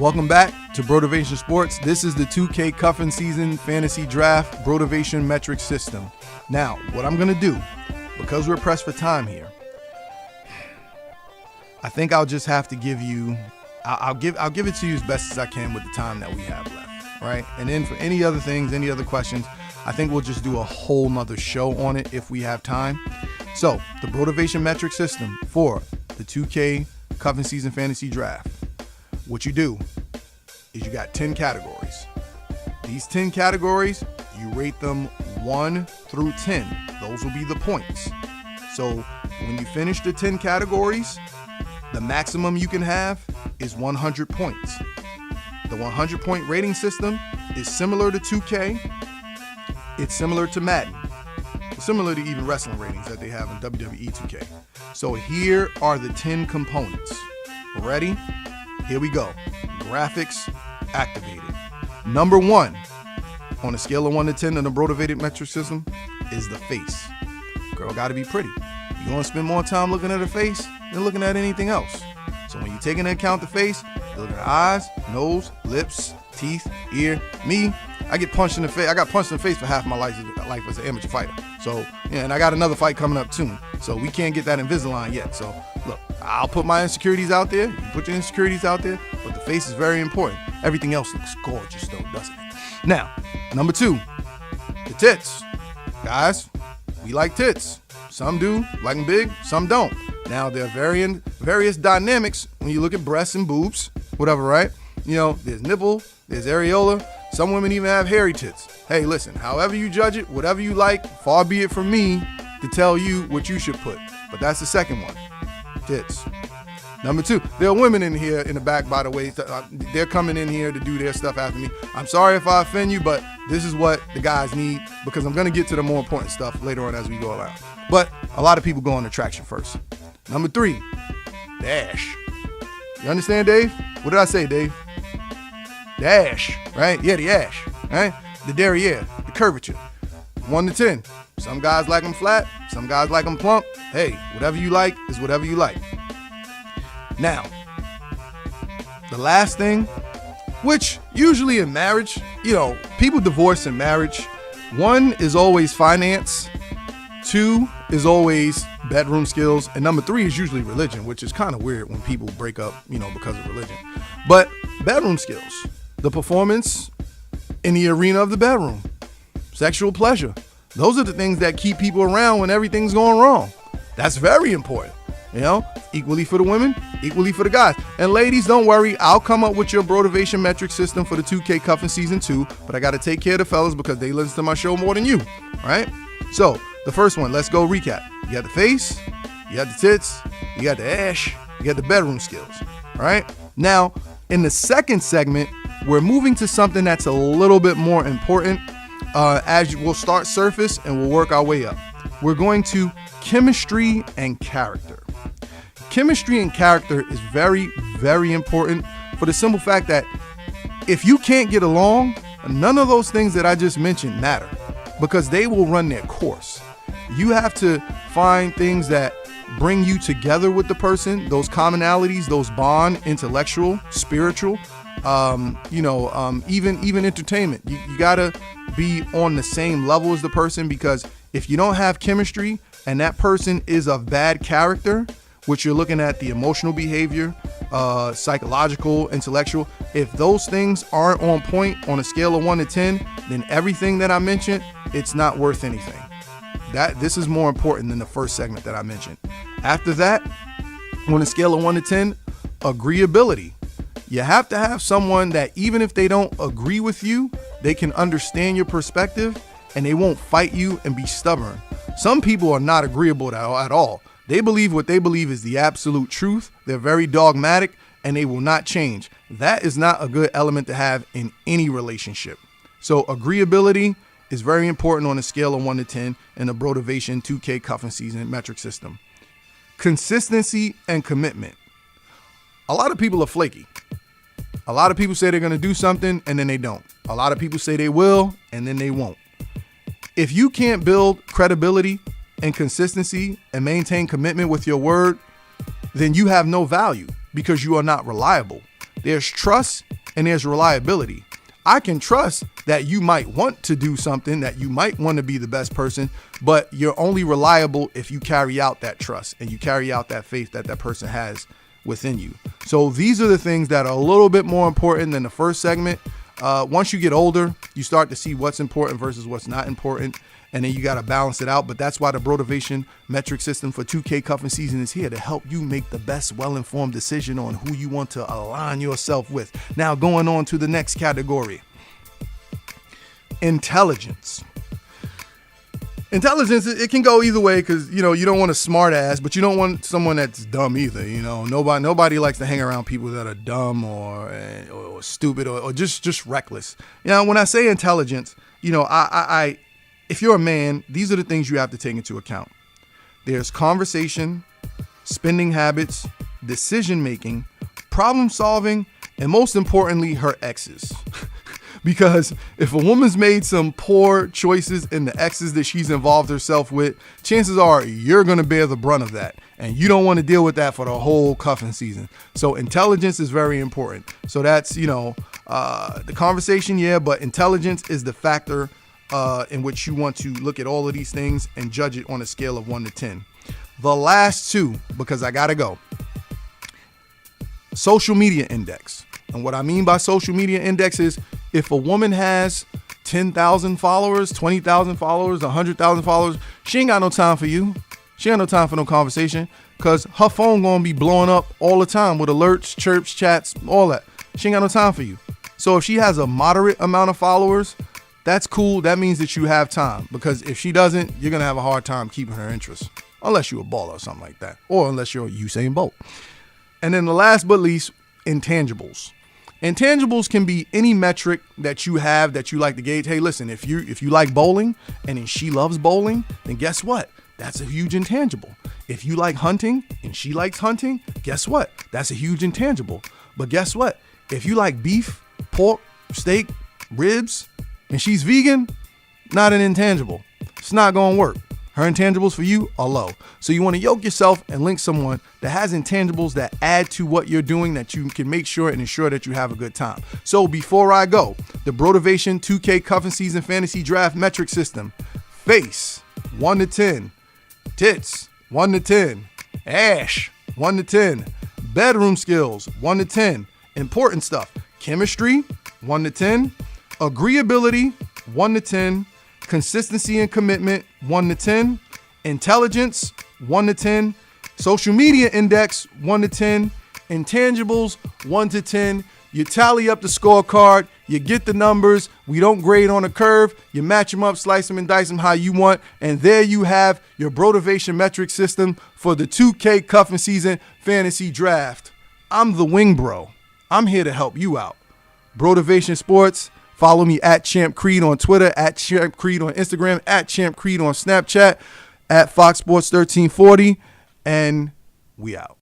Welcome back to Brotivation Sports. This is the 2K Cuffin season fantasy draft Brotivation metric system. Now, what I'm going to do, because we're pressed for time here, I think I'll just have to give you, I'll give it to you as best as I can with the time that we have left, right? And then for any other things, any other questions, I think we'll just do a whole nother show on it if we have time. So, the Brotivation metric system for the 2K Cuffin season fantasy draft. What you do is you got 10 categories. These 10 categories, you rate them 1 through 10. Those will be the points. So when you finish the 10 categories, the maximum you can have is 100 points. The 100-point rating system is similar to 2K. It's similar to Madden. It's similar to even wrestling ratings that they have in WWE 2K. So here are the 10 components. Ready? Here we go. Graphics activated. Number 1 on a scale of 1 to 10 in the Brotivated metric system is the face. Girl got to be pretty. You're going to spend more time looking at her face than looking at anything else. So when you take into account the face, you look at her eyes, nose, lips, teeth, ear. Me, I get punched in the face. I got punched in the face for half my life as an amateur fighter. So, yeah, and I got another fight coming up soon. So we can't get that Invisalign yet. So look, I'll put my insecurities out there. You put your insecurities out there, but the face is very important. Everything else looks gorgeous though, doesn't it? Now, number 2, the tits. Guys, we like tits. Some do, like them big, some don't. Now, there are various dynamics when you look at breasts and boobs, whatever, right? You know, there's nipple, there's areola. Some women even have hairy tits. Hey, listen, however you judge it, whatever you like, far be it from me to tell you what you should put. But that's the second one, tits. Number 2, there are women in here in the back, by the way. They're coming in here to do their stuff after me. I'm sorry if I offend you, but this is what the guys need because I'm going to get to the more important stuff later on as we go around. But a lot of people go on attraction first. Number 3, the ash. You understand, Dave? What did I say, Dave? The ash, right? Yeah, the ash, right? The derriere, the curvature. 1 to 10. Some guys like them flat. Some guys like them plump. Hey, whatever you like is whatever you like. Now, the last thing, which usually in marriage, you know, people divorce in marriage. 1 is always finance. 2 is always bedroom skills. And number 3 is usually religion, which is kind of weird when people break up, you know, because of religion. But bedroom skills, the performance in the arena of the bedroom, sexual pleasure. Those are the things that keep people around when everything's going wrong. That's very important. You know, equally for the women, equally for the guys. And ladies, don't worry. I'll come up with your Brotivation metric system for the 2K Cuffin season 2. But I got to take care of the fellas because they listen to my show more than you. All right? So the first one, let's go recap. You got the face, you got the tits, you got the ash, you got the bedroom skills. All right? Now, in the second segment, we're moving to something that's a little bit more important. As we'll start surface and we'll work our way up. We're going to chemistry and character. Chemistry and character is very, very important for the simple fact that if you can't get along, none of those things that I just mentioned matter because they will run their course. You have to find things that bring you together with the person, those commonalities, those bond, intellectual, spiritual, even entertainment. You gotta be on the same level as the person because if you don't have chemistry and that person is of bad character, which you're looking at the emotional behavior, psychological, intellectual, if those things aren't on point on a scale of 1 to 10, then everything that I mentioned, it's not worth anything. This is more important than the first segment that I mentioned. After that, on a scale of 1 to 10, agreeability. You have to have someone that even if they don't agree with you, they can understand your perspective and they won't fight you and be stubborn. Some people are not agreeable at all. They believe what they believe is the absolute truth. They're very dogmatic and they will not change. That is not a good element to have in any relationship. So agreeability is very important on a scale of 1 to 10 in the Brotivation 2K Cuffin season metric system. Consistency and commitment. A lot of people are flaky. A lot of people say they're going to do something and then they don't. A lot of people say they will and then they won't. If you can't build credibility and consistency and maintain commitment with your word, then you have no value because you are not reliable. There's trust and there's reliability. I can trust that you might want to do something, that you might want to be the best person, but you're only reliable if you carry out that trust and you carry out that faith that that person has within you. So these are the things that are a little bit more important than the first segment. Once you get older, you start to see what's important versus what's not important, and then you got to balance it out. But that's why the Brotivation metric system for 2K Cuffin season is here to help you make the best well-informed decision on who you want to align yourself with. Now, going on to the next category, intelligence. Intelligence, it can go either way because, you don't want a smart ass, but you don't want someone that's dumb either. Nobody likes to hang around people that are dumb or stupid or just reckless. When I say intelligence, I if you're a man, these are the things you have to take into account. There's conversation, spending habits, decision making, problem solving, and most importantly, her exes. Because if a woman's made some poor choices in the exes that she's involved herself with, chances are you're going to bear the brunt of that. And you don't want to deal with that for the whole cuffing season. So intelligence is very important. So that's, the conversation, yeah, but intelligence is the factor in which you want to look at all of these things and judge it on a scale of 1 to 10. The last two, because I got to go. Social media index. And what I mean by social media index is if a woman has 10,000 followers, 20,000 followers, 100,000 followers, she ain't got no time for you. She ain't got no time for no conversation because her phone gonna be blowing up all the time with alerts, chirps, chats, all that. She ain't got no time for you. So if she has a moderate amount of followers, that's cool. That means that you have time, because if she doesn't, you're gonna have a hard time keeping her interest, unless you're a baller or something like that, or unless you're Usain Bolt. And then the last but least, intangibles. Intangibles can be any metric that you have that you like to gauge. Hey, listen, if you like bowling and then she loves bowling, then guess what? That's a huge intangible. If you like hunting and she likes hunting, guess what? That's a huge intangible. But guess what? If you like beef, pork, steak, ribs, and she's vegan, not an intangible. It's not going to work. Her intangibles for you are low. So you want to yoke yourself and link someone that has intangibles that add to what you're doing, that you can make sure and ensure that you have a good time. So before I go, the Brotivation 2K Cuffin Season Fantasy Draft Metric System. Face, 1 to 10. Tits, 1 to 10. Ash, 1 to 10. Bedroom skills, 1 to 10. Important stuff. Chemistry, 1 to 10. Agreeability, 1 to 10. Consistency and commitment, 1 to 10. Intelligence, 1 to 10. Social media index, 1 to 10. Intangibles, 1 to 10. You tally up the scorecard, you get the numbers. We don't grade on a curve. You match them up, slice them and dice them how you want. And there you have your Brotivation metric system for the 2K Cuffin Season Fantasy Draft. I'm the Wing Bro. I'm here to help you out. Brotivation Sports. Follow me at Champ Creed on Twitter, at Champ Creed on Instagram, at Champ Creed on Snapchat, at Fox Sports 1340, and we out.